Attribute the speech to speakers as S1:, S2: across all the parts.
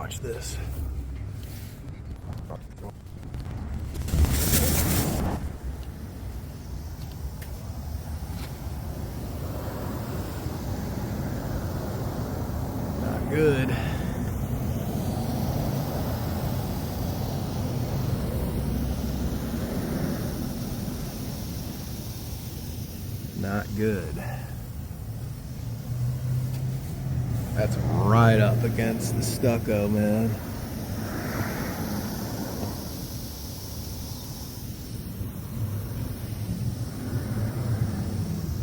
S1: watch this. Not good. Not good. That's right up against the stucco, man.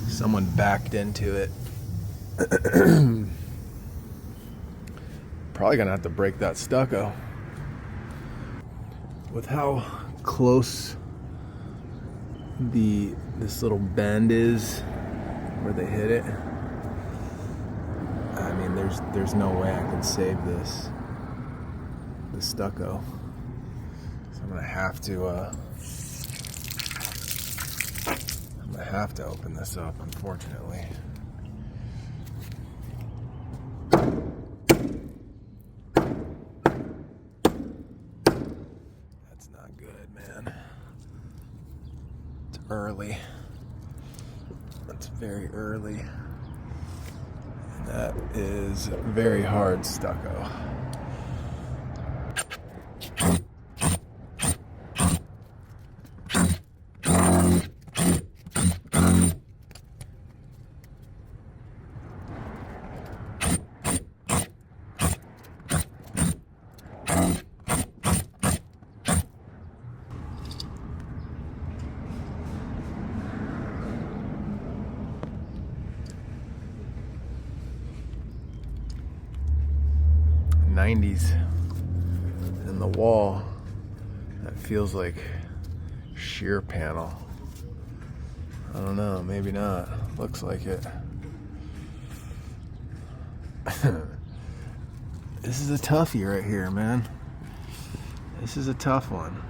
S1: Someone backed into it. Probably gonna have to break that stucco. With how close this little bend is where they hit it, I mean, there's no way I can save the stucco. So I'm gonna have to open this up, unfortunately. That's not good, man. It's early. That's very early. And that is very hard stucco. '90s in the wall. That feels like shear panel. I don't know, maybe not. Looks like it. This is a toughie right here, man. This is a tough one.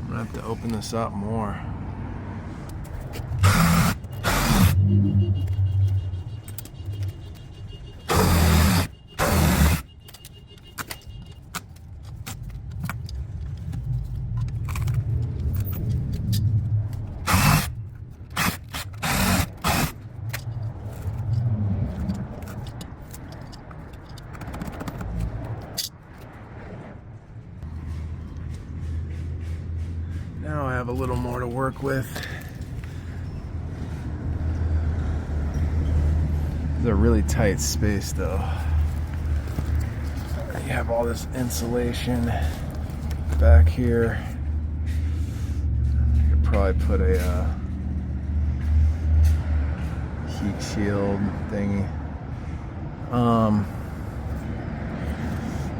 S1: I'm gonna have to open this up more. Now I have a little more to work with. It's a really tight space though. You have all this insulation back here. I could probably put a heat shield thingy.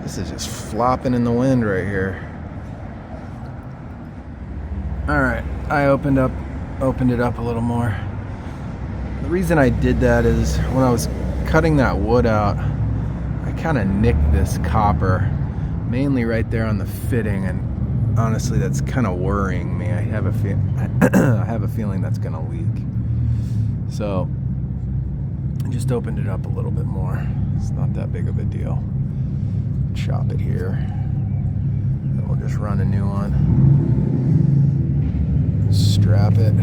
S1: This is just flopping in the wind right here. All right, I opened it up a little more. The reason I did that is when I was cutting that wood out, I kind of nicked this copper, mainly right there on the fitting, and honestly, that's kind of worrying me. I have a feeling that's gonna leak. So I just opened it up a little bit more. It's not that big of a deal. Chop it here, and we'll just run a new one. Strap it.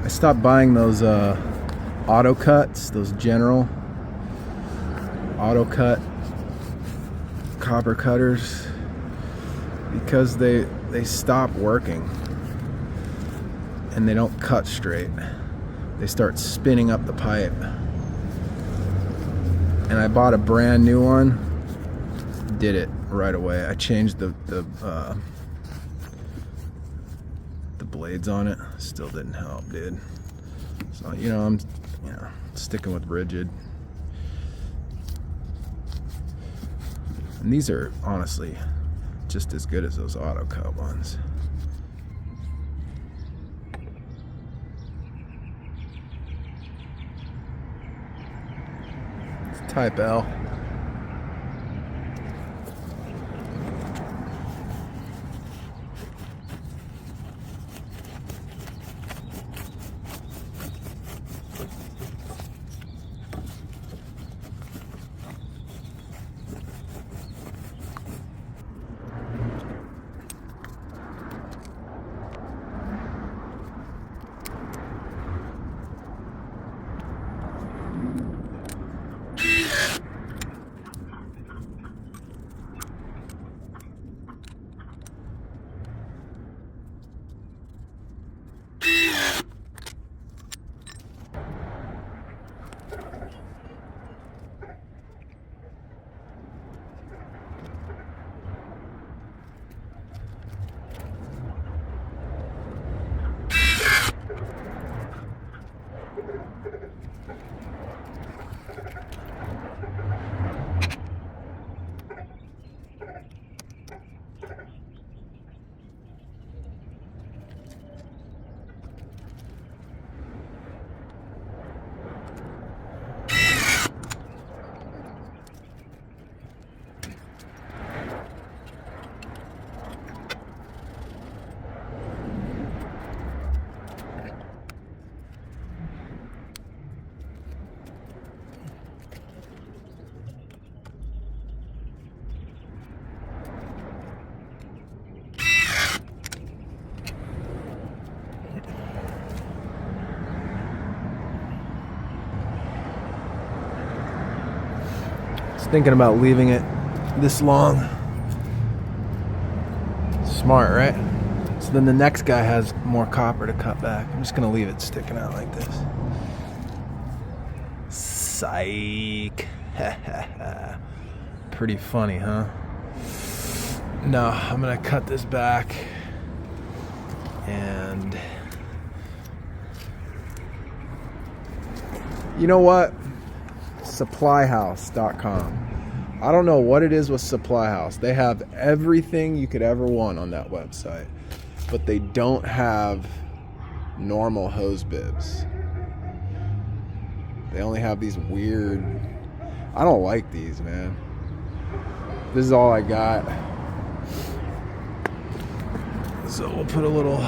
S1: I stopped buying those auto cuts, those general auto cut copper cutters, because they stop working and they don't cut straight. They start spinning up the pipe. And I bought a brand new one. Did it right away. I changed the blades on it. Still didn't help, dude. So I'm sticking with rigid. And these are honestly just as good as those auto cut ones. Type L. Thinking about leaving it this long. Smart, right? So then the next guy has more copper to cut back. I'm just gonna leave it sticking out like this. Psych. Pretty funny, huh? No, I'm gonna cut this back and you know what? Supplyhouse.com. I don't know what it is with Supply House. They have everything you could ever want on that website, but they don't have normal hose bibs. They only have these weird, I don't like these, man. This is all I got. So we'll put a little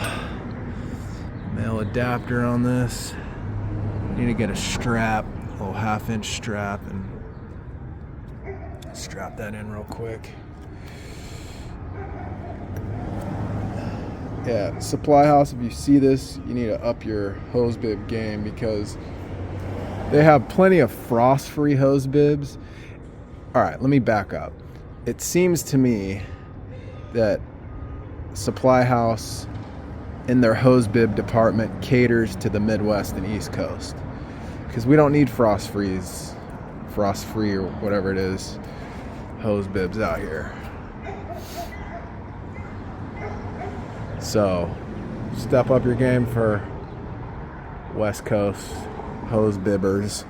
S1: male adapter on this. Need to get a strap, a little 1/2-inch strap, and strap that in real quick. Yeah, Supply House, if you see this, you need to up your hose bib game because they have plenty of frost-free hose bibs. All right, let me back up. It seems to me that Supply House in their hose bib department caters to the Midwest and East Coast because we don't need frost-free or whatever it is, hose bibs out here. So step up your game for West Coast hose bibbers.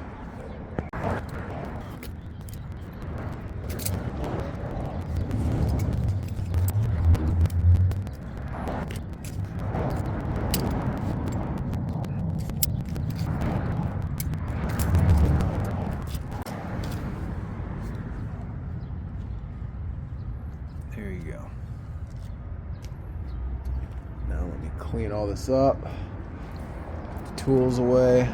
S1: There you go. Now let me clean all this up. Put the tools away.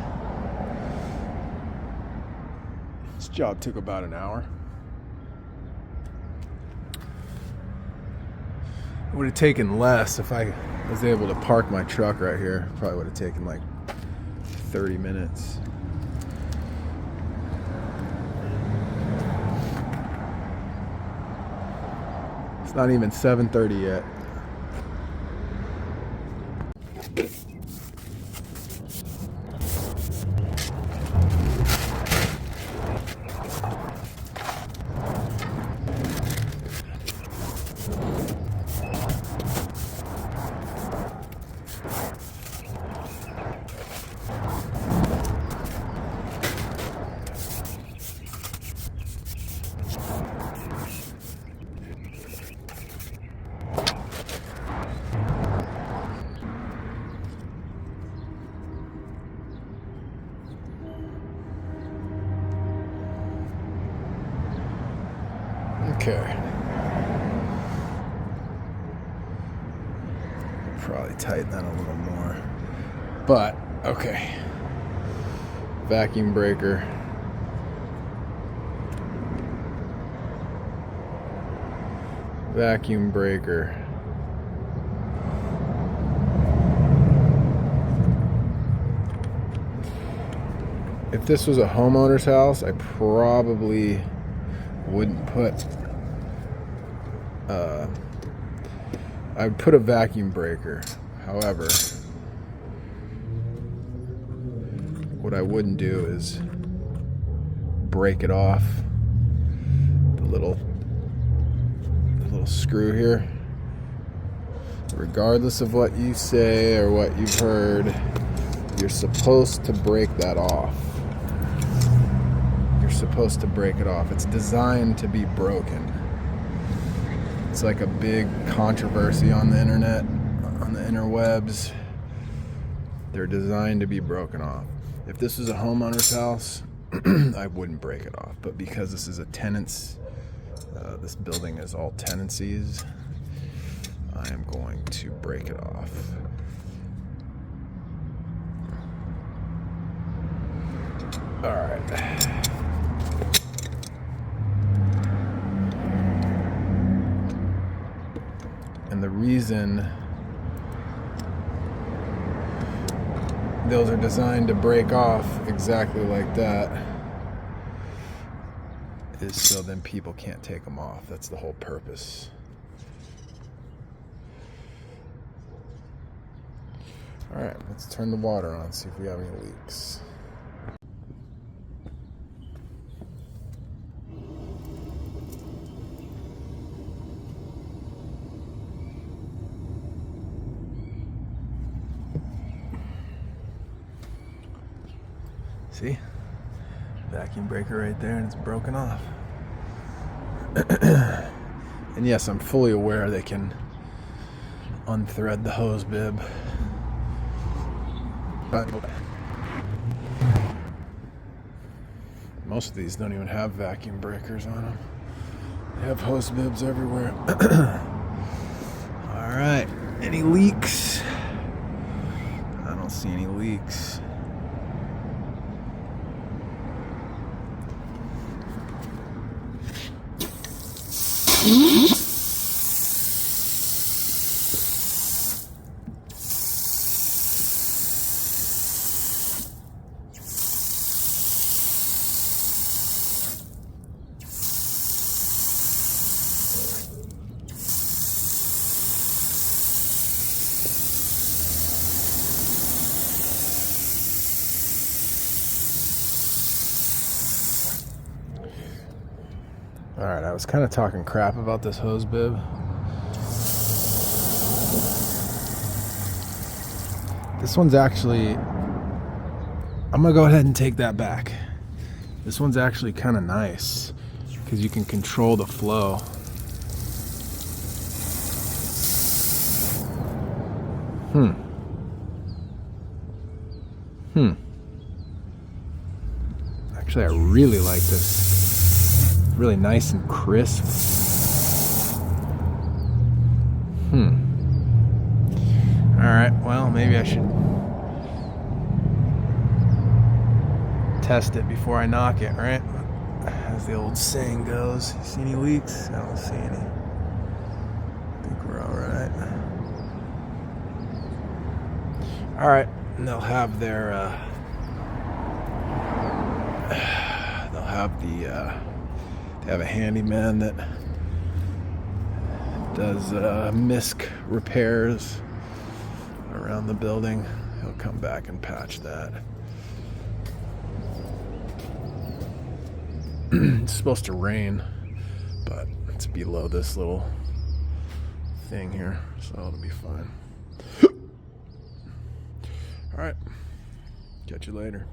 S1: This job took about an hour. It would have taken less if I was able to park my truck right here. Probably would have taken like 30 minutes. It's not even 7:30 yet. Okay. Probably tighten that a little more. But, okay. Vacuum breaker. Vacuum breaker. If this was a homeowner's house, I probably wouldn't put I would put a vacuum breaker. However, what I wouldn't do is break it off the little screw here. Regardless of what you say or what you've heard, you're supposed to break that off. You're supposed to break it off. It's designed to be broken. It's like a big controversy on the internet, on the interwebs. They're designed to be broken off. If this was a homeowner's house, I wouldn't break it off. But because this is a tenant's, this building is all tenancies, I am going to break it off. All right. And the reason those are designed to break off exactly like that is so then people can't take them off. That's the whole purpose. All right, let's turn the water on, see if we have any leaks. See? Vacuum breaker right there, and it's broken off. And yes, I'm fully aware they can unthread the hose bib. But most of these don't even have vacuum breakers on them. They have hose bibs everywhere. All right, any leaks? I don't see any leaks. All right, I was kind of talking crap about this hose bib. This one's actually, I'm gonna go ahead and take that back. This one's actually kind of nice because you can control the flow. Actually, I really like this. Really nice and crisp. Alright, well, maybe I should test it before I knock it, right? As the old saying goes. You see any leaks? I don't see any. I think we're alright. Alright, and they'll have their they have a handyman that does misc repairs around the building. He'll come back and patch that. It's supposed to rain, but it's below this little thing here, so it'll be fine. All right, catch you later.